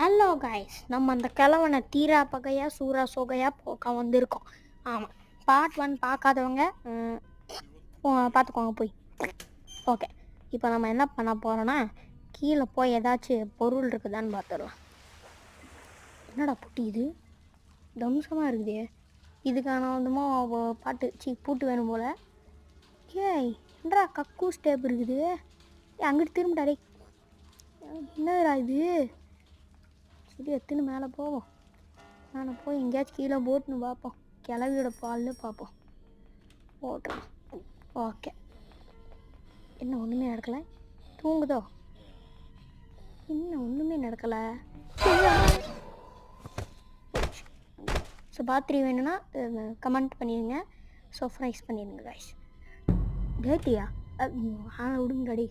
Hello guys, நம்ம அந்த கிழவனை தீரா பகையா சூரா சோகையா போக்க வந்திருக்கோம். ஆமாம், பார்ட் 1 பார்க்காதவங்க பார்த்துக்கோங்க போய். ஓகே, இப்போ நம்ம என்ன பண்ண போகிறோன்னா, கீழே போய் ஏதாச்சும் பொருள் இருக்குதான்னு பார்த்துடலாம். என்னடா புட்டி இது தம்சமாக இருக்குதே, இதுக்கான வந்துமோ பூட்டு வேணும் போல். ஏய் என்னடா கக்கூஸ் டேப் இருக்குது, அங்கிட்டு திரும்பிட்டாடே. என்னடா இது, சரி எத்துன்னு மேலே போவோம். மேலே போய் எங்கேயாச்சும் கீழே போட்டுன்னு பார்ப்போம். கிளவியோட பாலில் பார்ப்போம். போட்டுருவோம். ஓகே, என்ன ஒன்றுமே நடக்கலை, தூங்குதோ? இன்னும் ஒன்றுமே நடக்கலை. ஸோ பாத்ரி வேணும்னா கமெண்ட் பண்ணிடுங்க, ஸோ ப்ரைஸ் பண்ணிடுங்க கைஸ். டேட்டியா விடுங்கடி.